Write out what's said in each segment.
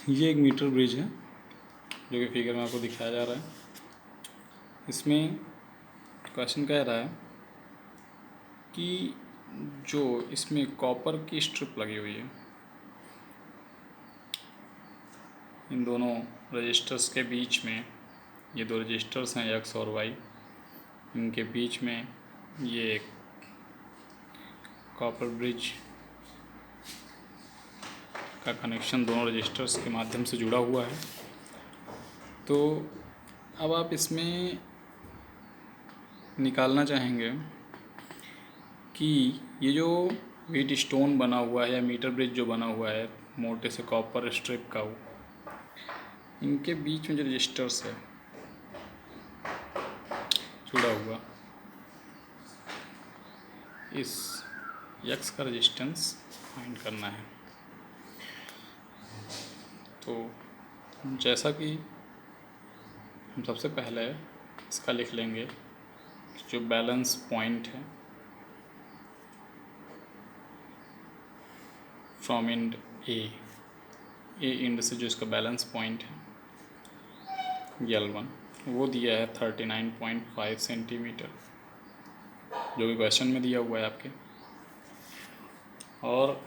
ये एक metre bridge है जो कि फिगर में आपको दिखाया जा रहा है। इसमें क्वेश्चन कह रहा है कि जो इसमें कॉपर की स्ट्रिप लगी हुई है, इन दोनों रजिस्टर्स के बीच में, ये दो रजिस्टर्स हैं एक्स और वाई, इनके बीच में ये एक कॉपर ब्रिज का कनेक्शन दोनों रजिस्टर्स के माध्यम से जुड़ा हुआ है। तो अब आप इसमें निकालना चाहेंगे कि ये जो व्हीट स्टोन बना हुआ है या मीटर ब्रिज जो बना हुआ है मोटे से कॉपर स्ट्रिप का, वो इनके बीच में जो रजिस्टर्स है जुड़ा हुआ, इस यक्स का रेजिस्टेंस फाइंड करना है। तो जैसा कि हम सबसे पहले इसका लिख लेंगे, जो बैलेंस पॉइंट है फ्रॉम एंड ए एंड से जो इसका बैलेंस पॉइंट है L1, वो दिया है 39.5 सेंटीमीटर, जो कि क्वेश्चन में दिया हुआ है आपके। और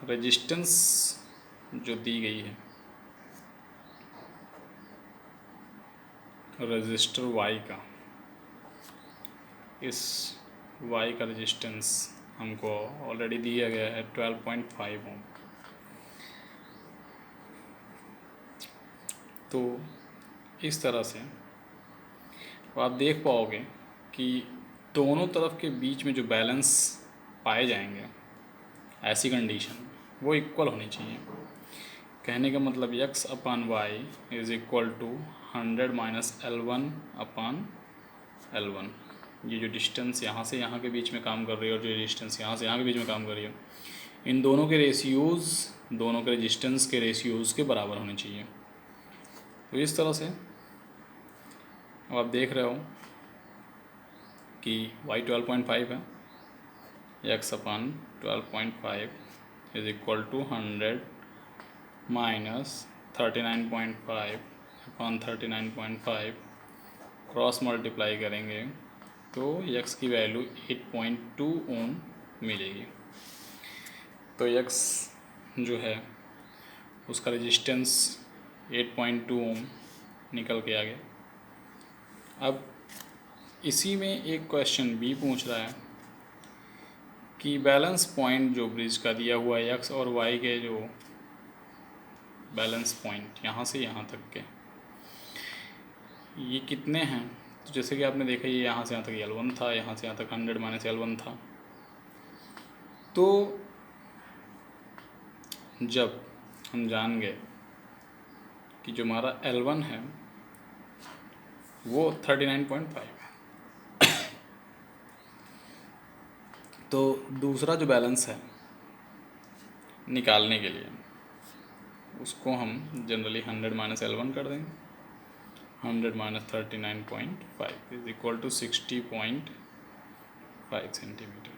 रेजिस्टेंस जो दी गई है रजिस्टर Y का, इस Y का रेजिस्टेंस हमको ऑलरेडी दिया गया है 12.5 ओम। तो इस तरह से आप देख पाओगे कि दोनों तरफ के बीच में जो बैलेंस पाए जाएंगे ऐसी कंडीशन वो इक्वल होनी चाहिए। कहने का मतलब x upon y is equal to 100 minus L1 upon L1। ये जो डिस्टेंस यहाँ से यहाँ के बीच में काम कर रही है और जो डिस्टेंस यहाँ से यहाँ के बीच में काम कर रही है, इन दोनों के रेशियोज़, दोनों के रेजिस्टेंस के रेशियोज़ के बराबर होने चाहिए। तो इस तरह से अब आप देख रहे हो कि y 12.5 है, x upon 12.5 is equal to 100 minus 39.5 upon 39.5, cross multiply करेंगे तो x की वैल्यू 8.2 ओम मिलेगी। तो x जो है उसका रेजिस्टेंस 8.2 ओम निकल के आ गया। अब इसी में एक क्वेश्चन भी पूछ रहा है कि बैलेंस पॉइंट जो ब्रिज का दिया हुआ है x और y के जो बैलेंस पॉइंट यहाँ से यहाँ तक के, ये कितने हैं। तो जैसे कि आपने देखा ये यहाँ से यहाँ तक L1 था, यहाँ से यहाँ तक 100 माइनस L1 था। तो जब हम जान गए कि जो हमारा L1 है वो 39.5 है, तो दूसरा जो बैलेंस है निकालने के लिए उसको हम जनरली 100 माइनस L1 कर देंगे। 100 minus 39.5 is equal to 60.5 centimetre.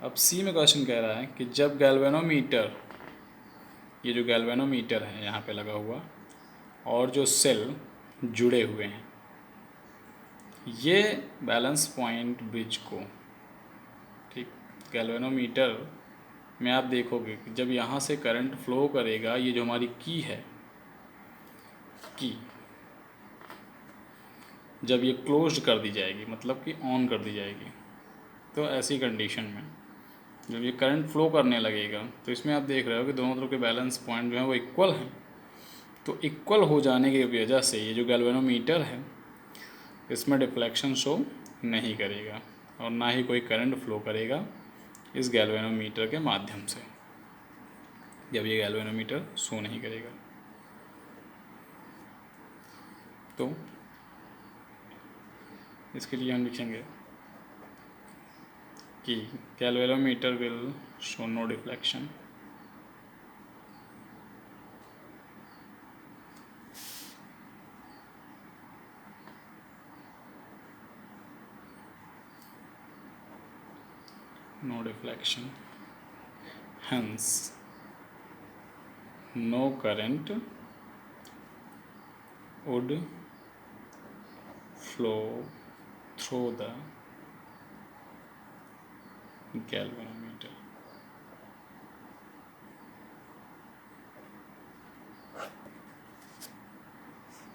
अब सी में क्वेश्चन कह रहा है कि जब गैल्वेनोमीटर, ये जो गैल्वेनोमीटर है यहाँ पे लगा हुआ और जो सेल जुड़े हुए हैं, ये बैलेंस पॉइंट ब्रिज को, ठीक, गैल्वेनोमीटर में आप देखोगे कि जब यहाँ से करंट फ्लो करेगा, ये जो हमारी की है, की जब ये क्लोज्ड कर दी जाएगी, मतलब कि ऑन कर दी जाएगी, तो ऐसी कंडीशन में जब ये करंट फ्लो करने लगेगा तो इसमें आप देख रहे हो कि दोनों तरफ के बैलेंस पॉइंट जो है वो इक्वल हैं। तो इक्वल हो जाने की वजह से ये जो गैल्वेनोमीटर है इसमें डिफ्लेक्शन शो नहीं करेगा और ना ही कोई करंट फ्लो करेगा इस गैल्वेनोमीटर के माध्यम से, जब ये गैल्वेनोमीटर शो नहीं करेगा। तो इसके लिए हम लिखेंगे कि galvanometer will show no deflection hence no current would flow through the galvanometer.